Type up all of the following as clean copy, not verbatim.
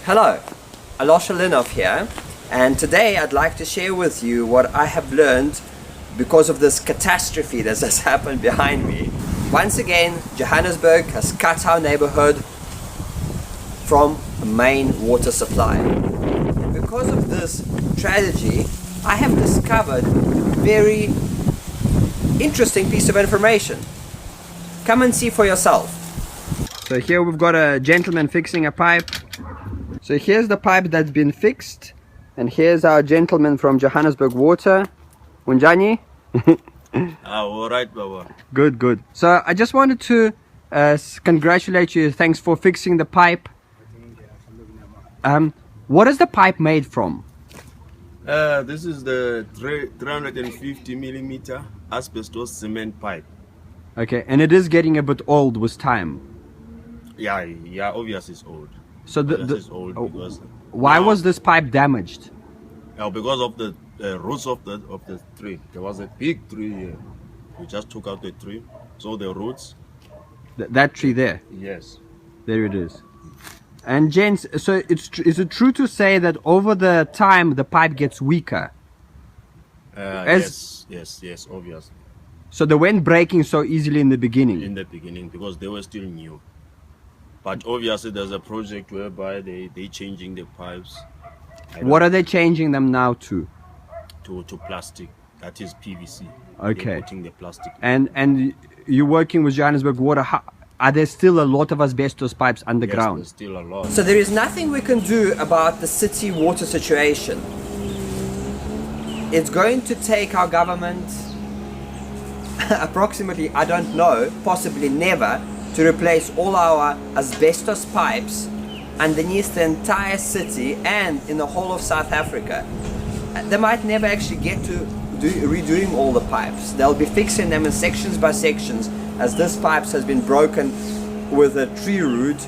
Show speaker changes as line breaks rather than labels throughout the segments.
Hello, Alosha here, and today I'd like to share with you what I have learned because of this catastrophe that has happened behind me. Once again, Johannesburg has cut our neighborhood from a main water supply. And because of this tragedy, I have discovered a very interesting piece of information. Come and see for yourself. So here we've got a gentleman fixing a pipe. So here's the pipe that's been fixed, and here's our gentleman from Johannesburg Water, Unjani.
All right, Baba.
Good. So I just wanted to congratulate you. Thanks for fixing the pipe. What is the pipe made from?
This is the 350 millimeter asbestos cement pipe.
Okay, and it is getting a bit old with time.
Yeah, obviously it's old.
So
it's old because
why was this pipe damaged?
Because of the roots of the tree. There was a big tree here. We just took out the tree, so the roots.
That tree there.
Yes.
There it is. And gents, so is it true to say that over the time the pipe gets weaker?
Yes, obviously.
So they weren't breaking so easily in the beginning.
In the beginning, because they were still new. But obviously, there's a project whereby they changing the pipes.
What are they changing them now to?
To plastic. That is PVC.
Okay.
They're putting the plastic.
And you're working with Johannesburg Water. Are there still a lot of asbestos pipes underground?
Yes, there's still a lot.
So there is nothing we can do about the city water situation. It's going to take our government approximately, I don't know, possibly never, to replace all our asbestos pipes underneath the entire city and in the whole of South Africa. They might never actually get to redoing all the pipes. They'll be fixing them in sections by sections, as this pipes has been broken with a tree root,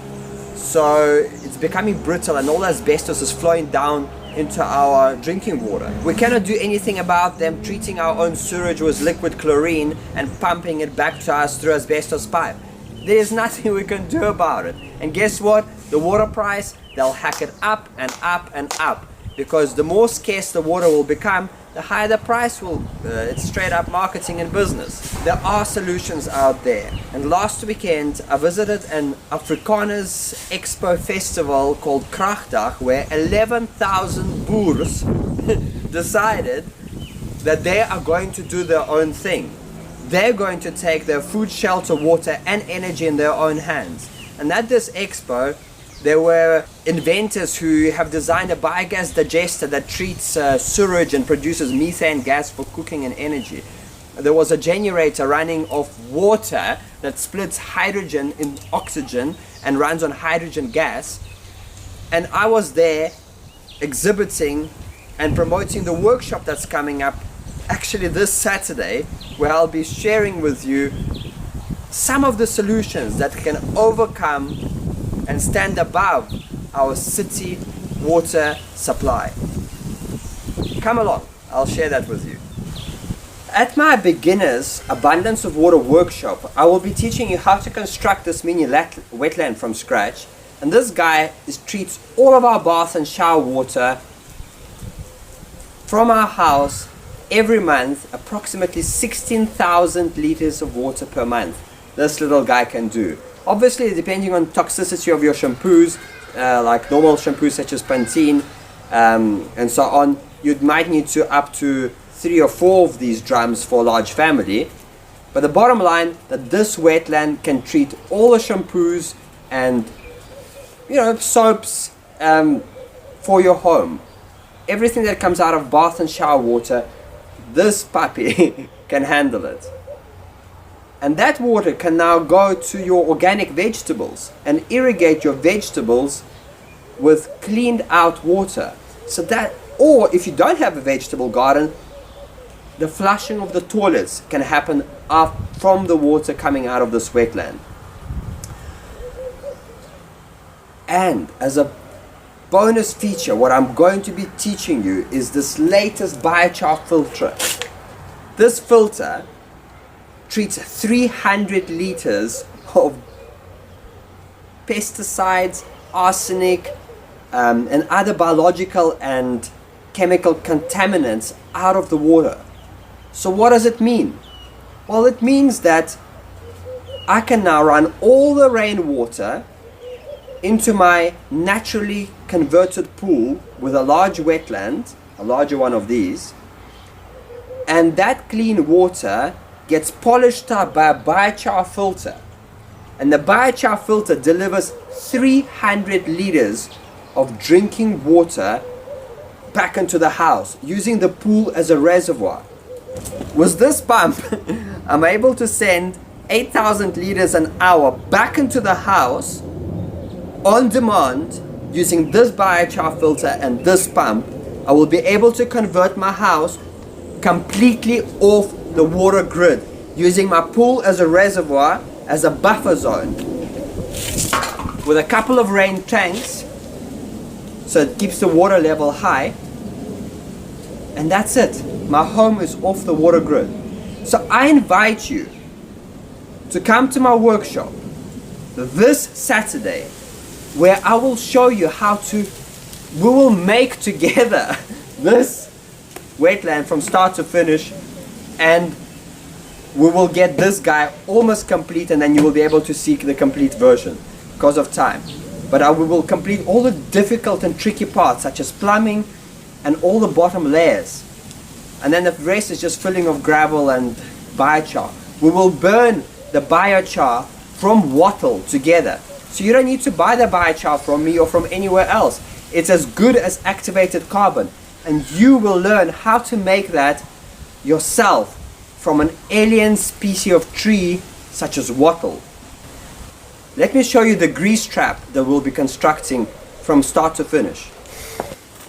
so it's becoming brittle and all the asbestos is flowing down into our drinking water. We cannot do anything about them treating our own sewage with liquid chlorine and pumping it back to us through asbestos pipe. There is nothing we can do about it. And guess what? The water price, they'll hack it up and up and up, because the more scarce the water will become, the higher the price will. It's straight up marketing and business. There are solutions out there. And last weekend I visited an Afrikaners Expo festival called Kragdag, where 11,000 boers decided that they are going to do their own thing. They're going to take their food, shelter, water and energy in their own hands. And at this expo, there were inventors who have designed a biogas digester that treats sewage and produces methane gas for cooking and energy. There was a generator running off water that splits hydrogen in oxygen and runs on hydrogen gas. And I was there exhibiting and promoting the workshop that's coming up actually this Saturday, where I'll be sharing with you some of the solutions that can overcome and stand above our city water supply. Come along, I'll share that with you. At my beginner's Abundance of Water workshop, I will be teaching you how to construct this mini wetland from scratch. And this guy treats all of our bath and shower water from our house every month, approximately 16,000 liters of water per month. This little guy can do. Obviously, depending on toxicity of your shampoos, like normal shampoos such as Pantene and so on, you might need up to 3 or 4 of these drums for a large family. But the bottom line, that this wetland can treat all the shampoos and soaps for your home. Everything that comes out of bath and shower water, this puppy can handle it. And that water can now go to your organic vegetables and irrigate your vegetables with cleaned out water. So that, or if you don't have a vegetable garden, the flushing of the toilets can happen from the water coming out of this wetland. And as a bonus feature, what I'm going to be teaching you is this latest biochar filter. This filter treats 300 liters of pesticides, arsenic, and other biological and chemical contaminants out of the water. So what does it mean? Well, it means that I can now run all the rainwater into my naturally converted pool with a large wetland, a larger one of these, and that clean water gets polished up by a biochar filter, and the biochar filter delivers 300 liters of drinking water back into the house, using the pool as a reservoir. With this pump, I'm able to send 8,000 liters an hour back into the house on demand. Using this biochar filter and this pump, I will be able to convert my house completely off the water grid, using my pool as a reservoir, as a buffer zone, with a couple of rain tanks, so it keeps the water level high, and that's it. My home is off the water grid. So I invite you to come to my workshop this Saturday, where I will show you we will make together this wetland from start to finish, and we will get this guy almost complete, and then you will be able to see the complete version because of time. But we will complete all the difficult and tricky parts, such as plumbing and all the bottom layers. And then the rest is just filling of gravel and biochar. We will burn the biochar from wattle together. So you don't need to buy the biochar from me or from anywhere else. It's as good as activated carbon. And you will learn how to make that yourself from an alien species of tree such as wattle. Let me show you the grease trap that we'll be constructing from start to finish.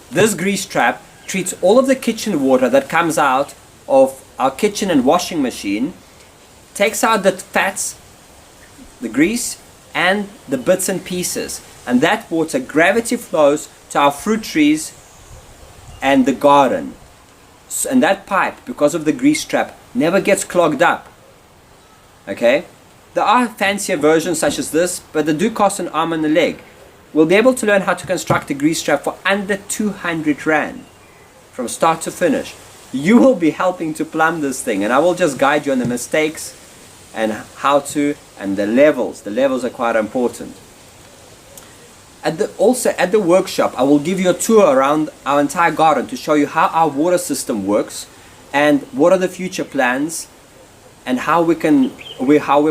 This grease trap treats all of the kitchen water that comes out of our kitchen and washing machine, takes out the fats, the grease, and the bits and pieces, and that water gravity flows to our fruit trees and the garden. And that pipe, because of the grease trap, never gets clogged up. Okay? There are fancier versions such as this, but they do cost an arm and a leg. We'll be able to learn how to construct a grease trap for under 200 Rand from start to finish. You will be helping to plumb this thing, and I will just guide you on the mistakes and how to, and the levels. The levels are quite important. Also at the workshop, I will give you a tour around our entire garden to show you how our water system works and what are the future plans, and how we're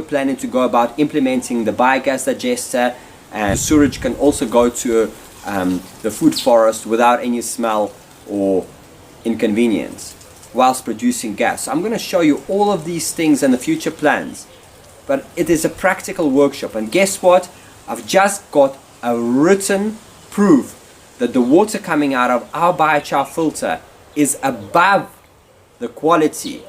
planning to go about implementing the biogas digester, and sewage can also go to the food forest without any smell or inconvenience whilst producing gas. So I'm going to show you all of these things and the future plans, but it is a practical workshop. And guess what? I've just got a written proof that the water coming out of our biochar filter is above the quality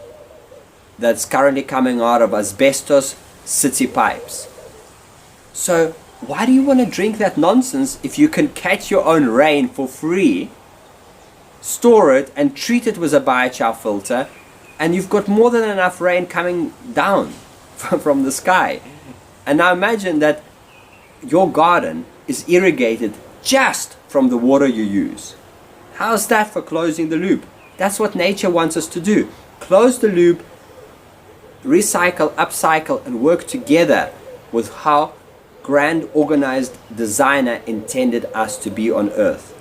that's currently coming out of asbestos city pipes. So why do you want to drink that nonsense if you can catch your own rain for free, store it and treat it with a biochar filter, and you've got more than enough rain coming down from the sky? And now imagine that your garden is irrigated just from the water you use. How's that for closing the loop? That's what nature wants us to do. Close the loop, recycle, upcycle, and work together with how grand organized designer intended us to be on earth.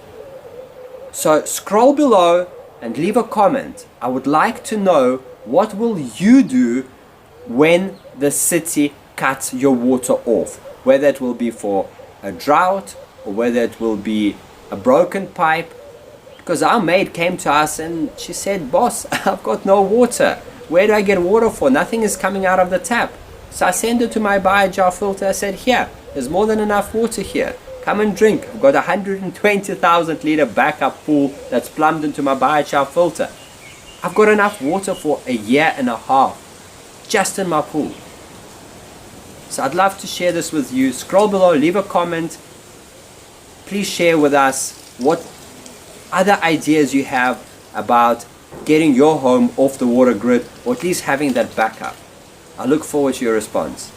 So scroll below and leave a comment. I would like to know, what will you do when the city cuts your water off? Whether it will be for a drought or whether it will be a broken pipe. Because our maid came to us and she said, "Boss, I've got no water. Where do I get water for? Nothing is coming out of the tap." So I sent her to my biochar filter. I said, "Here, there's more than enough water here. Come and drink. I've got a 120,000 liter backup pool that's plumbed into my biochar filter. I've got enough water for a year and a half just in my pool." So I'd love to share this with you. Scroll below, leave a comment. Please share with us what other ideas you have about getting your home off the water grid, or at least having that backup. I look forward to your response.